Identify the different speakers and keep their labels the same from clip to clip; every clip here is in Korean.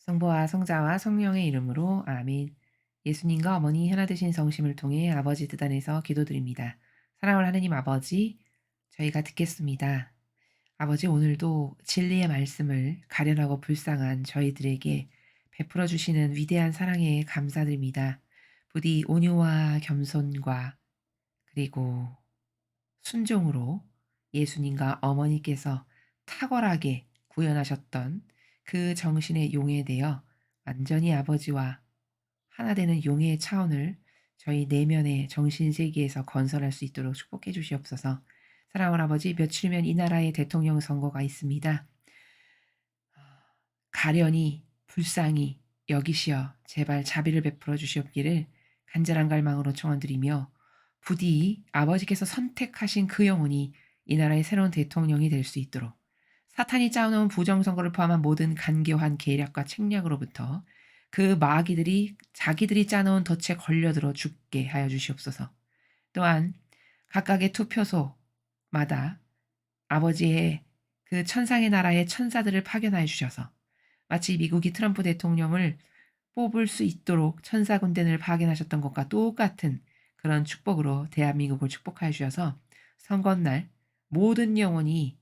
Speaker 1: 성부와 성자와 성령의 이름으로 아멘. 예수님과 어머니 하나 되신 성심을 통해 아버지 뜻 안에서 기도드립니다. 사랑하는 하느님 아버지, 저희가 듣겠습니다. 아버지, 오늘도 진리의 말씀을 가련하고 불쌍한 저희들에게 베풀어 주시는 위대한 사랑에 감사드립니다. 부디 온유와 겸손과 그리고 순종으로 예수님과 어머니께서 탁월하게 구현하셨던 그 정신의 용해되어 완전히 아버지와 하나 되는 용해의 차원을 저희 내면의 정신세계에서 건설할 수 있도록 축복해 주시옵소서. 사랑하는 아버지, 며칠 후면 이 나라의 대통령 선거가 있습니다. 가련히 불쌍히 여기시어 제발 자비를 베풀어 주시옵기를 간절한 갈망으로 청원드리며 부디 아버지께서 선택하신 그 영혼이 이 나라의 새로운 대통령이 될 수 있도록 사탄이 짜놓은 부정선거를 포함한 모든 간교한 계략과 책략으로부터 그 마귀들이 자기들이 짜놓은 덫에 걸려들어 죽게 하여 주시옵소서. 또한 각각의 투표소마다 아버지의 그 천상의 나라의 천사들을 파견하여 주셔서 마치 미국이 트럼프 대통령을 뽑을 수 있도록 천사 군단을 파견하셨던 것과 똑같은 그런 축복으로 대한민국을 축복하여 주셔서 선거날 모든 영혼이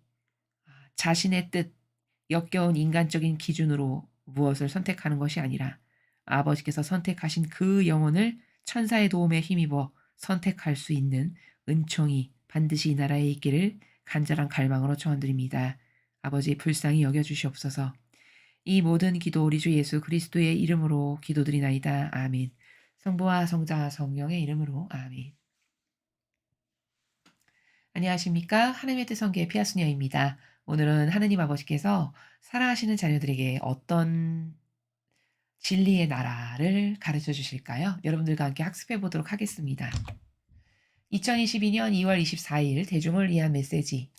Speaker 1: 자신의 뜻, 역겨운 인간적인 기준으로 무엇을 선택하는 것이 아니라 아버지께서 선택하신 그 영혼을 천사의 도움에 힘입어 선택할 수 있는 은총이 반드시 이 나라에 있기를 간절한 갈망으로 초원드립니다. 아버지 불쌍히 여겨주시옵소서. 이 모든 기도 우리 주 예수 그리스도의 이름으로 기도드리나이다. 아멘. 성부와 성자와 성령의 이름으로 아멘. 안녕하십니까? 하나님의 뜻 성교의 피아스녀입니다. 오늘은 하느님 아버지께서 사랑하시는 자녀들에게 어떤 진리의 나라를 가르쳐 주실까요? 여러분들과 함께 학습해 보도록 하겠습니다. 2022년 2월 24일 대중을 위한 메시지.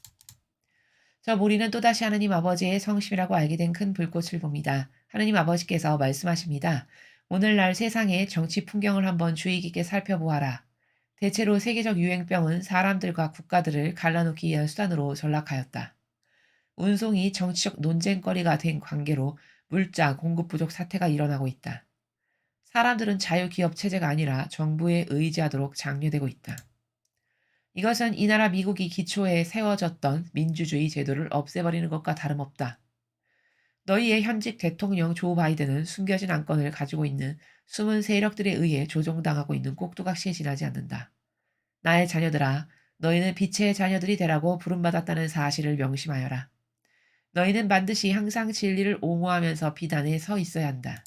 Speaker 1: 저 모리는 또다시 하느님 아버지의 성심이라고 알게 된 큰 불꽃을 봅니다. 하느님 아버지께서 말씀하십니다. 오늘날 세상의 정치 풍경을 한번 주의 깊게 살펴보아라. 대체로 세계적 유행병은 사람들과 국가들을 갈라놓기 위한 수단으로 전락하였다. 운송이 정치적 논쟁거리가 된 관계로 물자 공급 부족 사태가 일어나고 있다. 사람들은 자유기업 체제가 아니라 정부에 의지하도록 장려되고 있다. 이것은 이 나라 미국이 기초에 세워졌던 민주주의 제도를 없애버리는 것과 다름없다. 너희의 현직 대통령 조 바이든은 숨겨진 안건을 가지고 있는 숨은 세력들에 의해 조종당하고 있는 꼭두각시에 지나지 않는다. 나의 자녀들아, 너희는 빛의 자녀들이 되라고 부름받았다는 사실을 명심하여라. 너희는 반드시 항상 진리를 옹호하면서 비단에 서 있어야 한다.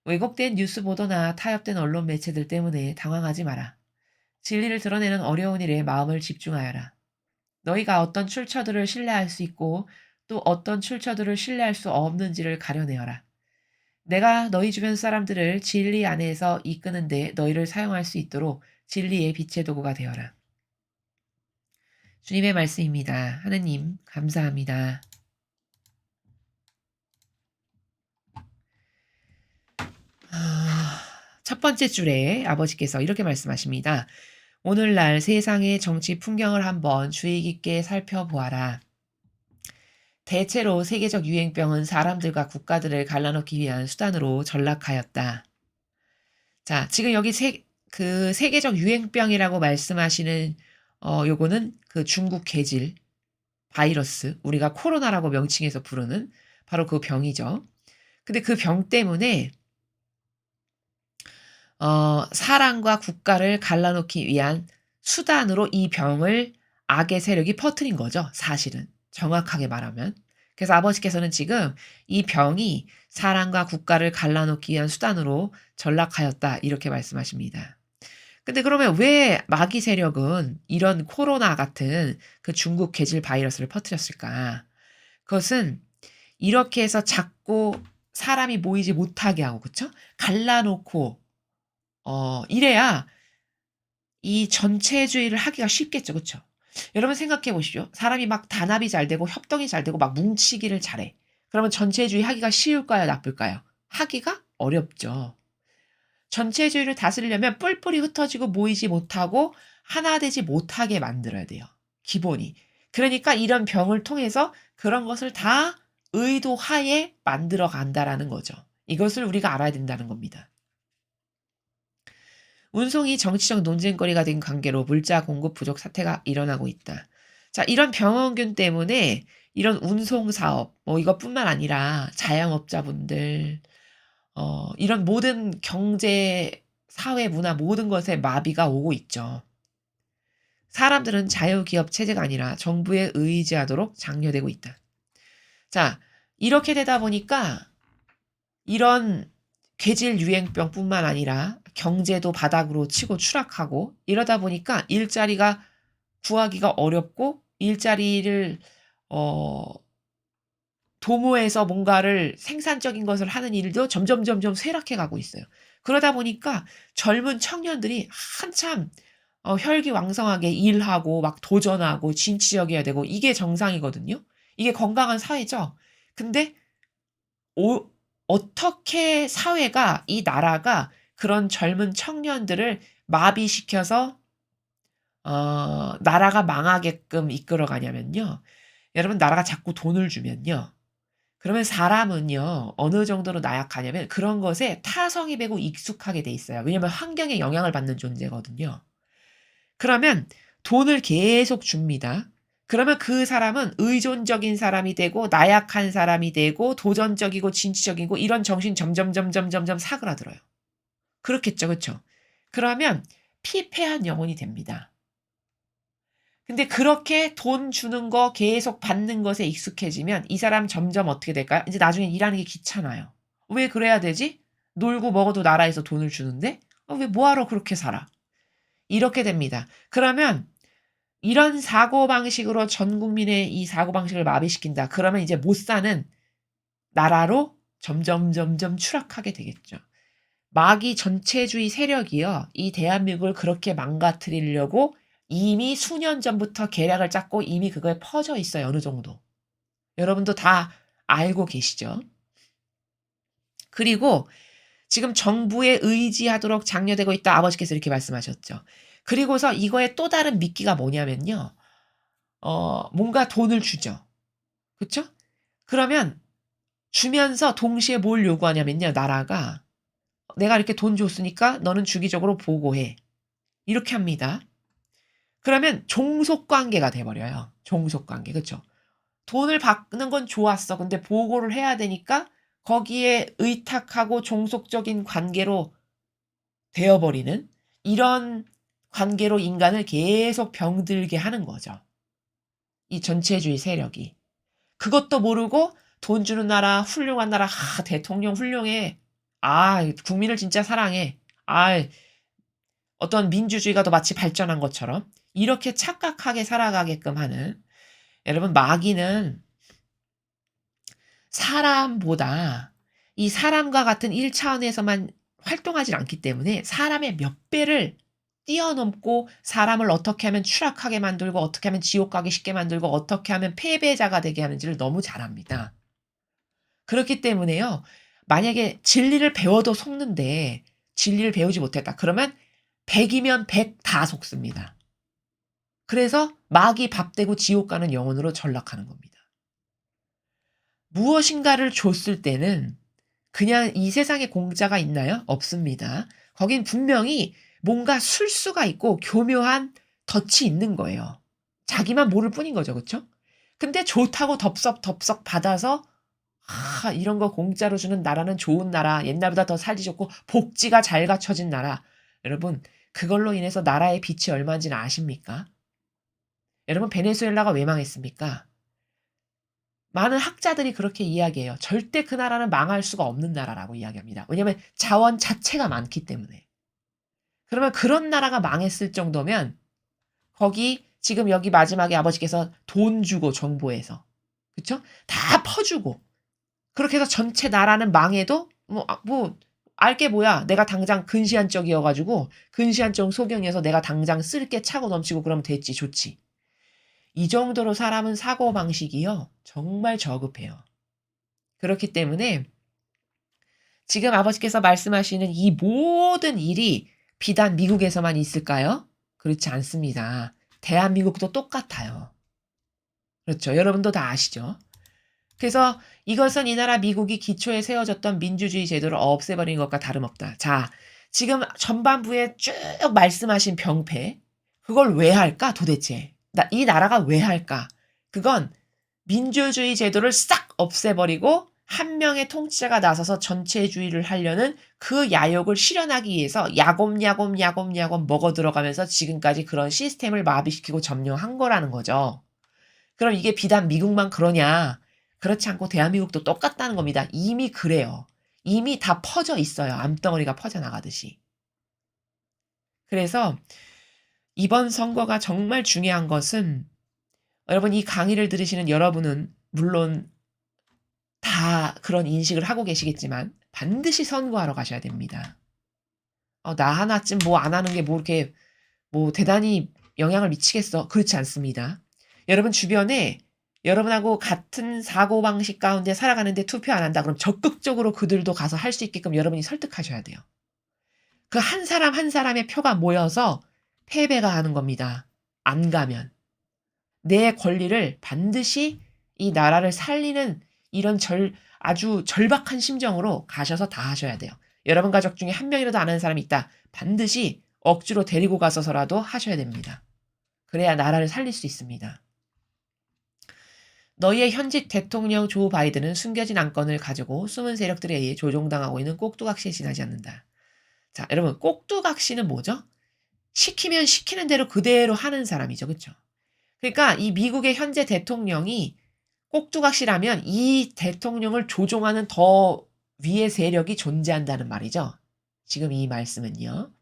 Speaker 1: 왜곡된 뉴스 보도나 타협된 언론 매체들 때문에 당황하지 마라. 진리를 드러내는 어려운 일에 마음을 집중하여라. 너희가 어떤 출처들을 신뢰할 수 있고 또 어떤 출처들을 신뢰할 수 없는지를 가려내어라. 내가 너희 주변 사람들을 진리 안에서 이끄는데 너희를 사용할 수 있도록 진리의 빛의 도구가 되어라. 주님의 말씀입니다. 하느님 감사합니다. 첫 번째 줄에 아버지께서 이렇게 말씀하십니다. 오늘날 세상의 정치 풍경을 한번 주의 깊게 살펴보아라. 대체로 세계적 유행병은 사람들과 국가들을 갈라놓기 위한 수단으로 전락하였다. 자, 지금 여기 그 세계적 유행병이라고 말씀하시는 요거는 그 중국 계질 바이러스, 우리가 코로나라고 명칭해서 부르는 바로 그 병이죠. 근데 그 병 때문에 사람과 국가를 갈라놓기 위한 수단으로 이 병을 악의 세력이 퍼뜨린 거죠, 사실은. 정확하게 말하면. 그래서 아버지께서는 지금 이 병이 사람과 국가를 갈라놓기 위한 수단으로 전락하였다, 이렇게 말씀하십니다. 근데 그러면 왜 마귀 세력은 이런 코로나 같은 그 중국 계질 바이러스를 퍼뜨렸을까? 그것은 이렇게 해서 자꾸 사람이 모이지 못하게 하고, 그쵸? 갈라놓고, 이래야 이 전체주의를 하기가 쉽겠죠. 그쵸? 여러분 생각해 보십시오. 사람이 막 단합이 잘 되고 협동이 잘 되고 막 뭉치기를 잘해. 그러면 전체주의 하기가 쉬울까요? 나쁠까요? 하기가 어렵죠. 전체주의를 다스리려면 뿔뿔이 흩어지고 모이지 못하고 하나 되지 못하게 만들어야 돼요. 기본이. 그러니까 이런 병을 통해서 그런 것을 다 의도 하에 만들어 간다라는 거죠. 이것을 우리가 알아야 된다는 겁니다. 운송이 정치적 논쟁거리가 된 관계로 물자 공급 부족 사태가 일어나고 있다. 자, 이런 병원균 때문에 이런 운송 사업, 뭐 이것뿐만 아니라 자영업자분들, 이런 모든 경제, 사회, 문화 모든 것에 마비가 오고 있죠. 사람들은 자유기업 체제가 아니라 정부에 의지하도록 장려되고 있다. 자, 이렇게 되다 보니까 이런 괴질 유행병뿐만 아니라 경제도 바닥으로 치고 추락하고 이러다 보니까 일자리가 구하기가 어렵고 일자리를 어 도모해서 뭔가를 생산적인 것을 하는 일도 점점 쇠락해 가고 있어요. 그러다 보니까 젊은 청년들이 한참 혈기왕성하게 일하고 막 도전하고 진취적이어야 되고 이게 정상이거든요. 이게 건강한 사회죠. 근데 오 어떻게 사회가 이 나라가 그런 젊은 청년들을 마비시켜서 나라가 망하게끔 이끌어 가냐면요. 여러분 나라가 자꾸 돈을 주면요. 그러면 사람은요. 어느 정도로 나약하냐면 그런 것에 타성이 배고 익숙하게 돼 있어요. 왜냐면 환경에 영향을 받는 존재거든요. 그러면 돈을 계속 줍니다. 그러면 그 사람은 의존적인 사람이 되고 나약한 사람이 되고 도전적이고 진취적이고 이런 정신 점점 사그라들어요. 그렇겠죠. 그쵸? 그러면 피폐한 영혼이 됩니다. 근데 그렇게 돈 주는 거 계속 받는 것에 익숙해지면 이 사람 점점 어떻게 될까요? 이제 나중에 일하는 게 귀찮아요. 왜 그래야 되지? 놀고 먹어도 나라에서 돈을 주는데 왜 뭐하러 그렇게 살아? 이렇게 됩니다. 그러면 이런 사고방식으로 전 국민의 이 사고방식을 마비시킨다. 그러면 이제 못 사는 나라로 점점 추락하게 되겠죠. 마귀 전체주의 세력이요. 이 대한민국을 그렇게 망가뜨리려고 이미 수년 전부터 계략을 짰고 이미 그거에 퍼져 있어요. 어느 정도. 여러분도 다 알고 계시죠? 그리고 지금 정부에 의지하도록 장려되고 있다. 아버지께서 이렇게 말씀하셨죠. 그리고서 이거의 또 다른 미끼가 뭐냐면요. 뭔가 돈을 주죠. 그쵸? 그러면 주면서 동시에 뭘 요구하냐면요. 나라가 내가 이렇게 돈 줬으니까 너는 주기적으로 보고해. 이렇게 합니다. 그러면 종속관계가 돼 버려요. 종속관계. 그쵸? 돈을 받는 건 좋았어. 근데 보고를 해야 되니까 거기에 의탁하고 종속적인 관계로 되어 버리는 이런 관계로 인간을 계속 병들게 하는 거죠. 이 전체주의 세력이. 그것도 모르고 돈 주는 나라, 훌륭한 나라, 대통령 훌륭해. 국민을 진짜 사랑해. 어떤 민주주의가 더 마치 발전한 것처럼 이렇게 착각하게 살아가게끔 하는 여러분 마귀는 사람보다 이 사람과 같은 1차원에서만 활동하지 않기 때문에 사람의 몇 배를 뛰어넘고 사람을 어떻게 하면 추락하게 만들고 어떻게 하면 지옥 가기 쉽게 만들고 어떻게 하면 패배자가 되게 하는지를 너무 잘 압니다. 그렇기 때문에요. 만약에 진리를 배워도 속는데 진리를 배우지 못했다. 그러면 100 이면 100 다 속습니다. 그래서 마귀 밥 되고 지옥 가는 영혼으로 전락하는 겁니다. 무엇인가를 줬을 때는 그냥 이 세상에 공짜가 있나요? 없습니다. 거긴 분명히 뭔가 술수가 있고 교묘한 덫이 있는 거예요. 자기만 모를 뿐인 거죠. 그쵸? 근데 좋다고 덥석 받아서 이런 거 공짜로 주는 나라는 좋은 나라, 옛날보다 더 살기 좋고 복지가 잘 갖춰진 나라. 여러분, 그걸로 인해서 나라의 빚이 얼마인지는 아십니까? 여러분, 베네수엘라가 왜 망했습니까? 많은 학자들이 그렇게 이야기해요. 절대 그 나라는 망할 수가 없는 나라라고 이야기합니다. 왜냐하면 자원 자체가 많기 때문에. 그러면 그런 나라가 망했을 정도면 거기 지금 여기 마지막에 아버지께서 돈 주고 정부에서 그쵸? 다 퍼주고 그렇게 해서 전체 나라는 망해도 알게 뭐야. 내가 당장 근시안적이어 가지고 근시안적 소경이어서 내가 당장 쓸 게 차고 넘치고 그러면 됐지 좋지. 이 정도로 사람은 사고방식이요. 정말 저급해요. 그렇기 때문에 지금 아버지께서 말씀하시는 이 모든 일이 비단 미국에서만 있을까요? 그렇지 않습니다. 대한민국도 똑같아요. 그렇죠. 여러분도 다 아시죠? 그래서 이것은 이 나라 미국이 기초에 세워졌던 민주주의 제도를 없애버린 것과 다름없다. 자, 지금 전반부에 쭉 말씀하신 병폐, 그걸 왜 할까 도대체? 이 나라가 왜 할까? 그건 민주주의 제도를 싹 없애버리고 한 명의 통치자가 나서서 전체주의를 하려는 그 야욕을 실현하기 위해서 야곱야곱 먹어 들어가면서 지금까지 그런 시스템을 마비시키고 점령한 거라는 거죠. 그럼 이게 비단 미국만 그러냐? 그렇지 않고 대한민국도 똑같다는 겁니다. 이미 그래요. 이미 다 퍼져 있어요. 암덩어리가 퍼져나가듯이. 그래서 이번 선거가 정말 중요한 것은 여러분 이 강의를 들으시는 여러분은 물론 다 그런 인식을 하고 계시겠지만 반드시 선거하러 가셔야 됩니다. 나 하나쯤 뭐 안 하는 게 뭐 이렇게 뭐 대단히 영향을 미치겠어. 그렇지 않습니다. 여러분 주변에 여러분하고 같은 사고방식 가운데 살아가는데 투표 안 한다. 그럼 적극적으로 그들도 가서 할 수 있게끔 여러분이 설득하셔야 돼요. 그 한 사람 한 사람의 표가 모여서 패배가 하는 겁니다. 안 가면. 내 권리를 반드시 이 나라를 살리는 이런 아주 절박한 심정으로 가셔서 다 하셔야 돼요. 여러분 가족 중에 한 명이라도 아는 사람이 있다. 반드시 억지로 데리고 가서서라도 하셔야 됩니다. 그래야 나라를 살릴 수 있습니다. 너희의 현직 대통령 조 바이든은 숨겨진 안건을 가지고 숨은 세력들에 의해 조종당하고 있는 꼭두각시에 지나지 않는다. 자, 여러분 꼭두각시는 뭐죠? 시키면 시키는 대로 그대로 하는 사람이죠. 그렇죠? 그러니까 이 미국의 현재 대통령이 꼭두각시라면 이 대통령을 조종하는 더 위의 세력이 존재한다는 말이죠. 지금 이 말씀은요.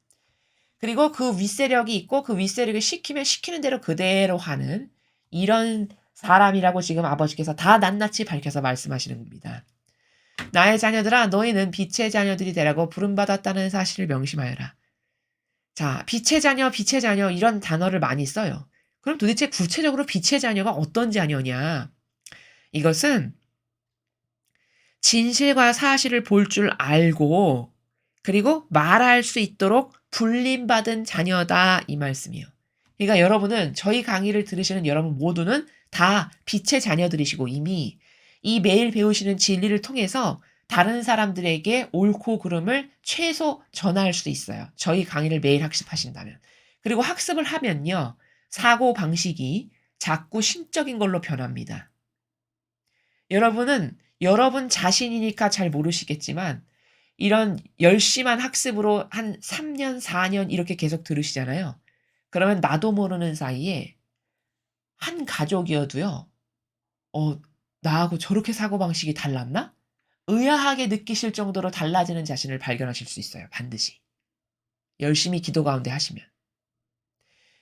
Speaker 1: 그리고 그 윗세력이 있고 그 윗세력이 시키면 시키는 대로 그대로 하는 이런 사람이라고 지금 아버지께서 다 낱낱이 밝혀서 말씀하시는 겁니다. 나의 자녀들아 너희는 빛의 자녀들이 되라고 부름받았다는 사실을 명심하여라. 자, 빛의 자녀 이런 단어를 많이 써요. 그럼 도대체 구체적으로 빛의 자녀가 어떤 자녀냐? 이것은 진실과 사실을 볼 줄 알고 그리고 말할 수 있도록 불림받은 자녀다 이 말씀이에요. 그러니까 여러분은 저희 강의를 들으시는 여러분 모두는 다 빛의 자녀들이시고 이미 이 매일 배우시는 진리를 통해서 다른 사람들에게 옳고 그름을 최소 전할 수 있어요. 저희 강의를 매일 학습하신다면. 그리고 학습을 하면요. 사고 방식이 자꾸 신적인 걸로 변합니다. 여러분은 여러분 자신이니까 잘 모르시겠지만 이런 열심한 학습으로 한 3년, 4년 이렇게 계속 들으시잖아요. 그러면 나도 모르는 사이에 한 가족이어도요. 나하고 저렇게 사고방식이 달랐나? 의아하게 느끼실 정도로 달라지는 자신을 발견하실 수 있어요. 반드시. 열심히 기도 가운데 하시면.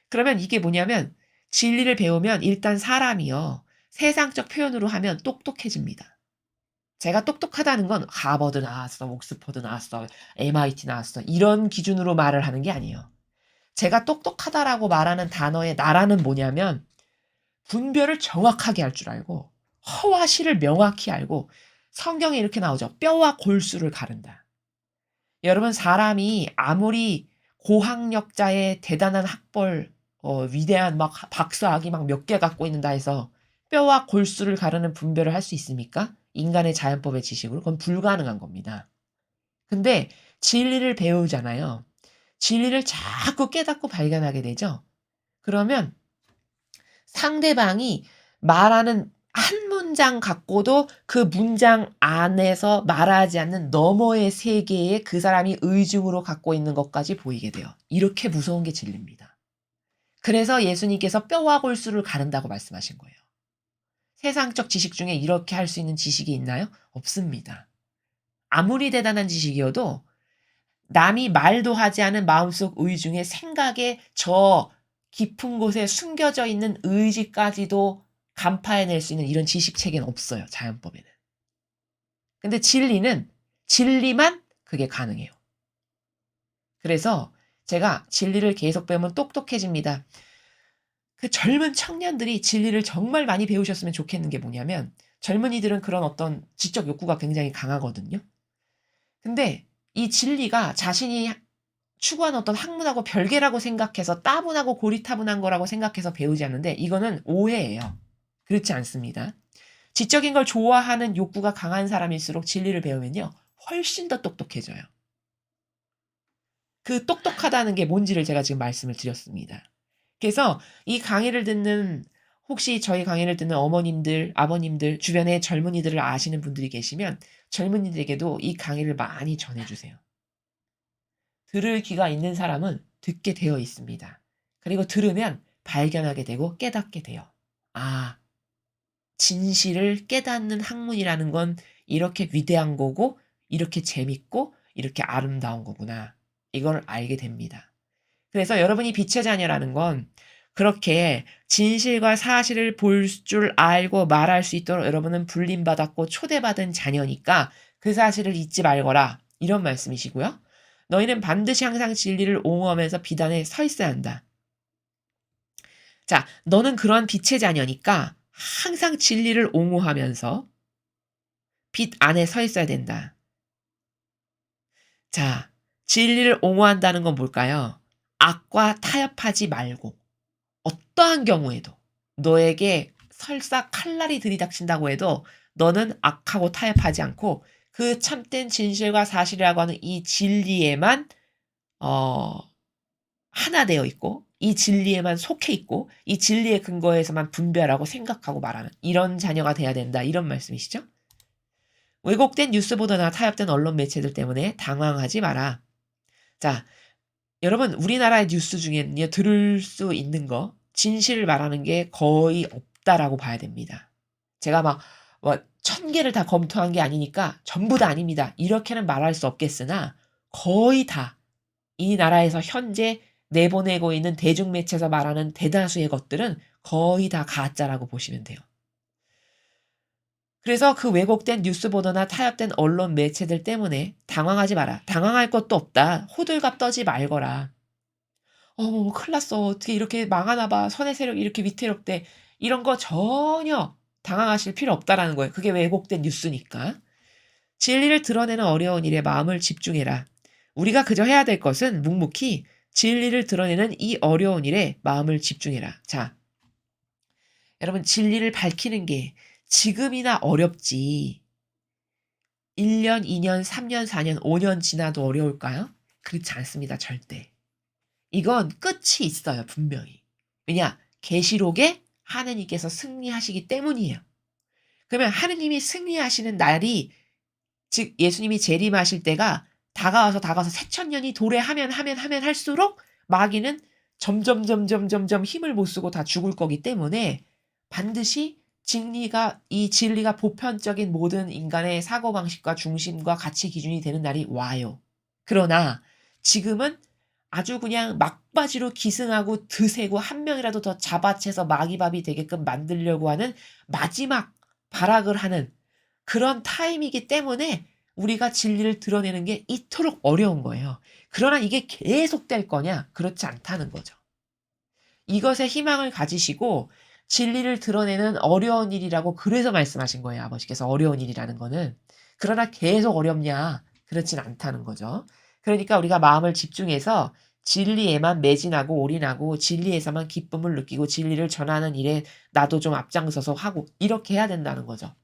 Speaker 1: 그러면 이게 뭐냐면 진리를 배우면 일단 사람이요. 세상적 표현으로 하면 똑똑해집니다. 제가 똑똑하다는 건 하버드 나왔어, 옥스퍼드 나왔어, MIT 나왔어 이런 기준으로 말을 하는 게 아니에요. 제가 똑똑하다라고 말하는 단어의 나라는 뭐냐면 분별을 정확하게 할 줄 알고 허와 실을 명확히 알고 성경에 이렇게 나오죠. 뼈와 골수를 가른다. 여러분 사람이 아무리 고학력자의 대단한 학벌 위대한 막 박사학위 막 몇 개 갖고 있는다 해서 뼈와 골수를 가르는 분별을 할 수 있습니까? 인간의 자연법의 지식으로 그건 불가능한 겁니다. 근데 진리를 배우잖아요. 진리를 자꾸 깨닫고 발견하게 되죠. 그러면 상대방이 말하는 한 문장 갖고도 그 문장 안에서 말하지 않는 너머의 세계에 그 사람이 의중으로 갖고 있는 것까지 보이게 돼요. 이렇게 무서운 게 진리입니다. 그래서 예수님께서 뼈와 골수를 가른다고 말씀하신 거예요. 세상적 지식 중에 이렇게 할 수 있는 지식이 있나요? 없습니다. 아무리 대단한 지식이어도 남이 말도 하지 않은 마음속 의중의 생각에 저 깊은 곳에 숨겨져 있는 의지까지도 간파해낼 수 있는 이런 지식체계는 없어요. 자연법에는. 근데 진리만 그게 가능해요. 그래서 제가 진리를 계속 배우면 똑똑해집니다. 그 젊은 청년들이 진리를 정말 많이 배우셨으면 좋겠는 게 뭐냐면 젊은이들은 그런 어떤 지적 욕구가 굉장히 강하거든요. 근데 이 진리가 자신이 추구하는 어떤 학문하고 별개라고 생각해서 따분하고 고리타분한 거라고 생각해서 배우지 않는데 이거는 오해예요. 그렇지 않습니다. 지적인 걸 좋아하는 욕구가 강한 사람일수록 진리를 배우면요. 훨씬 더 똑똑해져요. 그 똑똑하다는 게 뭔지를 제가 지금 말씀을 드렸습니다. 그래서 이 강의를 듣는 혹시 저희 강의를 듣는 어머님들, 아버님들, 주변에 젊은이들을 아시는 분들이 계시면 젊은이들에게도 이 강의를 많이 전해 주세요. 들을 귀가 있는 사람은 듣게 되어 있습니다. 그리고 들으면 발견하게 되고 깨닫게 돼요. 아, 진실을 깨닫는 학문이라는 건 이렇게 위대한 거고 이렇게 재밌고 이렇게 아름다운 거구나. 이걸 알게 됩니다. 그래서 여러분이 빛의 자녀라는 건 그렇게 진실과 사실을 볼 줄 알고 말할 수 있도록 여러분은 불림받았고 초대받은 자녀니까 그 사실을 잊지 말거라. 이런 말씀이시고요. 너희는 반드시 항상 진리를 옹호하면서 비단에 서 있어야 한다. 자, 너는 그러한 빛의 자녀니까 항상 진리를 옹호하면서 빛 안에 서 있어야 된다. 자, 진리를 옹호한다는 건 뭘까요? 악과 타협하지 말고 어떠한 경우에도 너에게 설사 칼날이 들이닥친다고 해도 너는 악하고 타협하지 않고 그 참된 진실과 사실이라고 하는 이 진리에만 어 하나 되어 있고 이 진리에만 속해 있고 이 진리의 근거에서만 분별하고 생각하고 말하는 이런 자녀가 돼야 된다. 이런 말씀이시죠? 왜곡된 뉴스 보도나 타협된 언론 매체들 때문에 당황하지 마라. 자, 여러분 우리나라의 뉴스 중에는요. 들을 수 있는 거 진실을 말하는 게 거의 없다라고 봐야 됩니다. 제가 막 1000개를 다 검토한 게 아니니까 전부 다 아닙니다. 이렇게는 말할 수 없겠으나 거의 다 이 나라에서 현재 내보내고 있는 대중매체에서 말하는 대다수의 것들은 거의 다 가짜라고 보시면 돼요. 그래서 그 왜곡된 뉴스 보도나 타협된 언론 매체들 때문에 당황하지 마라. 당황할 것도 없다. 호들갑 떠지 말거라. 큰일 났어. 어떻게 이렇게 망하나 봐. 선의 세력이 이렇게 위태롭대. 이런 거 전혀 당황하실 필요 없다라는 거예요. 그게 왜곡된 뉴스니까. 진리를 드러내는 어려운 일에 마음을 집중해라. 우리가 그저 해야 될 것은 묵묵히 진리를 드러내는 이 어려운 일에 마음을 집중해라. 자, 여러분 진리를 밝히는 게 지금이나 어렵지 1년, 2년, 3년, 4년, 5년 지나도 어려울까요? 그렇지 않습니다. 절대. 이건 끝이 있어요. 분명히. 왜냐? 계시록에 하느님께서 승리하시기 때문이에요. 그러면 하느님이 승리하시는 날이 즉 예수님이 재림하실 때가 다가와서 새천년이 도래하면 할수록 마귀는 점점 힘을 못 쓰고 다 죽을 거기 때문에 반드시 이 진리가 보편적인 모든 인간의 사고방식과 중심과 가치 기준이 되는 날이 와요. 그러나 지금은 아주 그냥 막바지로 기승하고 드세고 한 명이라도 더 잡아채서 마귀밥이 되게끔 만들려고 하는 마지막 발악을 하는 그런 타임이기 때문에 우리가 진리를 드러내는 게 이토록 어려운 거예요. 그러나 이게 계속될 거냐? 그렇지 않다는 거죠. 이것에 희망을 가지시고 진리를 드러내는 어려운 일이라고 그래서 말씀하신 거예요. 아버지께서 어려운 일이라는 거는. 그러나 계속 어렵냐? 그렇진 않다는 거죠. 그러니까 우리가 마음을 집중해서 진리에만 매진하고 올인하고 진리에서만 기쁨을 느끼고 진리를 전하는 일에 나도 좀 앞장서서 하고 이렇게 해야 된다는 거죠.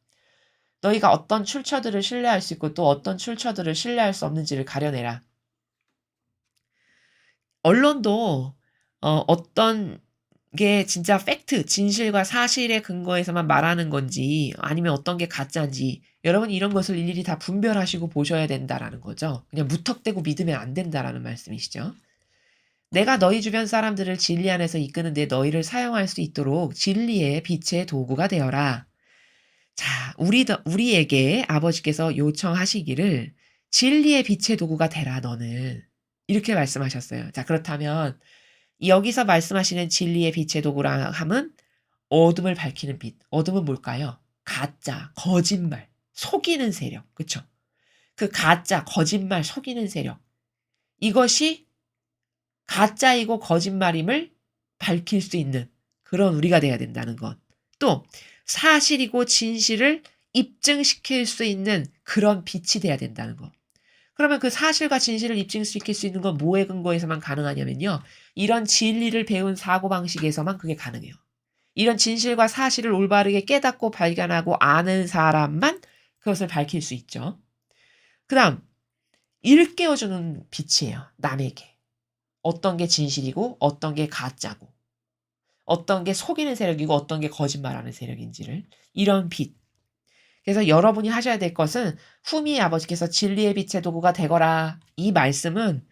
Speaker 1: 너희가 어떤 출처들을 신뢰할 수 있고 또 어떤 출처들을 신뢰할 수 없는지를 가려내라. 언론도 어떤 게 진짜 팩트, 진실과 사실의 근거에서만 말하는 건지 아니면 어떤 게 가짜인지 여러분이 이런 것을 일일이 다 분별하시고 보셔야 된다라는 거죠. 그냥 무턱대고 믿으면 안 된다라는 말씀이시죠. 내가 너희 주변 사람들을 진리 안에서 이끄는데 너희를 사용할 수 있도록 진리의 빛의 도구가 되어라. 자, 우리에게 아버지께서 요청하시기를 진리의 빛의 도구가 되라 너는. 이렇게 말씀하셨어요. 자, 그렇다면 여기서 말씀하시는 진리의 빛의 도구라 함은 어둠을 밝히는 빛. 어둠은 뭘까요? 가짜, 거짓말, 속이는 세력. 그쵸? 그 가짜, 거짓말, 속이는 세력. 이것이 가짜이고 거짓말임을 밝힐 수 있는 그런 우리가 돼야 된다는 것. 또 사실이고 진실을 입증시킬 수 있는 그런 빛이 돼야 된다는 것. 그러면 그 사실과 진실을 입증시킬 수 있는 건 뭐에 근거해서만 가능하냐면요. 이런 진리를 배운 사고방식에서만 그게 가능해요. 이런 진실과 사실을 올바르게 깨닫고 발견하고 아는 사람만 그것을 밝힐 수 있죠. 그다음 일깨워 주는 빛이에요, 남에게. 어떤 게 진실이고 어떤 게 가짜고 어떤 게 속이는 세력이고 어떤 게 거짓말하는 세력인지를 이런 빛. 그래서 여러분이 하셔야 될 것은 후미의 아버지께서 진리의 빛의 도구가 되거라. 이 말씀은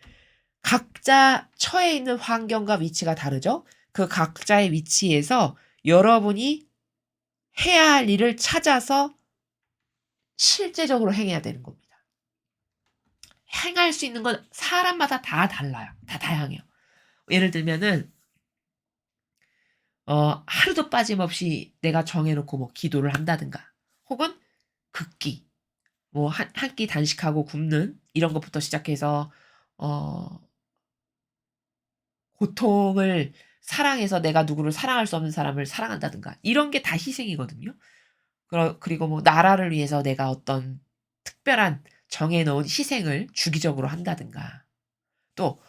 Speaker 1: 각자 처해 있는 환경과 위치가 다르죠. 그 각자의 위치에서 여러분이 해야 할 일을 찾아서 실제적으로 행해야 되는 겁니다. 행할 수 있는 건 사람마다 다 달라요. 다 다양해요. 예를 들면은 하루도 빠짐없이 내가 정해 놓고 뭐 기도를 한다든가 혹은 긋기 뭐 한 끼 단식하고 굶는 이런 것부터 시작해서 어 고통을 사랑해서 내가 누구를 사랑할 수 없는 사람을 사랑한다든가 이런 게 다 희생이거든요. 그리고 뭐 나라를 위해서 내가 어떤 특별한 정해 놓은 희생을 주기적으로 한다든가. 또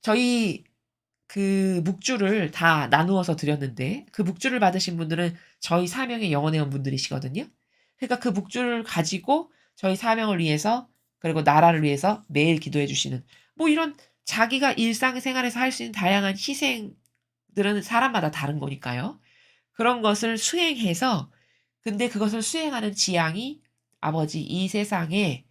Speaker 1: 저희 그 묵주를 다 나누어서 드렸는데 그 묵주를 받으신 분들은 저희 사명의 영원회원 분들이시거든요. 그러니까 그 묵주를 가지고 저희 사명을 위해서 그리고 나라를 위해서 매일 기도해 주시는 뭐 이런 자기가 일상생활에서 할 수 있는 다양한 희생들은 사람마다 다른 거니까요. 그런 것을 수행해서 근데 그것을 수행하는 지향이 아버지 이 세상에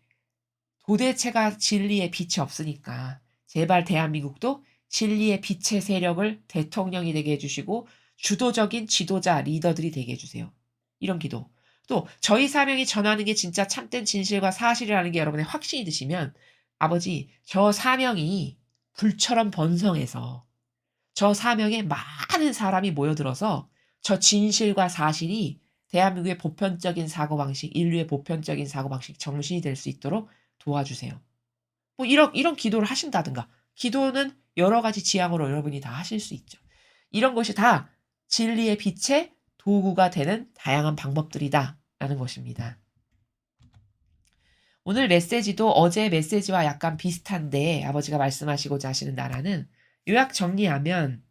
Speaker 1: 도대체가 진리의 빛이 없으니까 제발 대한민국도 진리의 빛의 세력을 대통령이 되게 해 주시고 주도적인 지도자 리더들이 되게 해 주세요. 이런 기도. 또 저희 사명이 전하는 게 진짜 참된 진실과 사실이라는 게 여러분의 확신이 드시면 아버지 저 사명이 불처럼 번성해서 저 사명에 많은 사람이 모여들어서 저 진실과 사실이 대한민국의 보편적인 사고방식, 인류의 보편적인 사고방식, 정신이 될 수 있도록 도와주세요. 뭐 이런 기도를 하신다든가. 기도는 여러 가지 지향으로 여러분이 다 하실 수 있죠. 이런 것이 다 진리의 빛의 도구가 되는 다양한 방법들이다라는 것입니다. 오늘 메시지도 어제 메시지와 약간 비슷한데 아버지가 말씀하시고자 하시는 나라는 요약 정리하면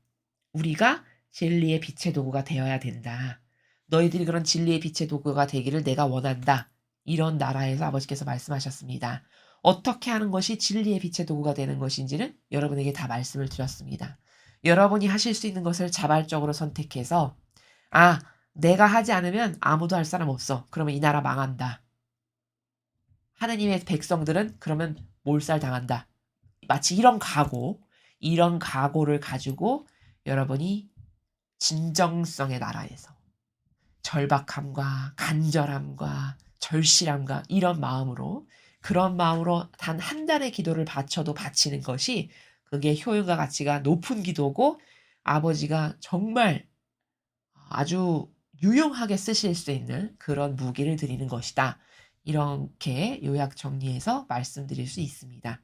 Speaker 1: 우리가 진리의 빛의 도구가 되어야 된다. 너희들이 그런 진리의 빛의 도구가 되기를 내가 원한다. 이런 나라에서 아버지께서 말씀하셨습니다. 어떻게 하는 것이 진리의 빛의 도구가 되는 것인지는 여러분에게 다 말씀을 드렸습니다. 여러분이 하실 수 있는 것을 자발적으로 선택해서 내가 하지 않으면 아무도 할 사람 없어. 그러면 이 나라 망한다. 하느님의 백성들은 그러면 몰살당한다. 마치 이런 각오를 가지고 여러분이 진정성의 나라에서 절박함과 간절함과 절실함과 이런 마음으로 그런 마음으로 단 한 달의 기도를 바쳐도 바치는 것이 그게 효용과 가치가 높은 기도고 아버지가 정말 아주 유용하게 쓰실 수 있는 그런 무기를 드리는 것이다. 이렇게 요약 정리해서 말씀드릴 수 있습니다.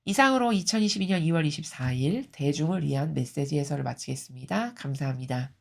Speaker 1: 이상으로 2022년 2월 24일 대중을 위한 메시지 해설을 마치겠습니다. 감사합니다.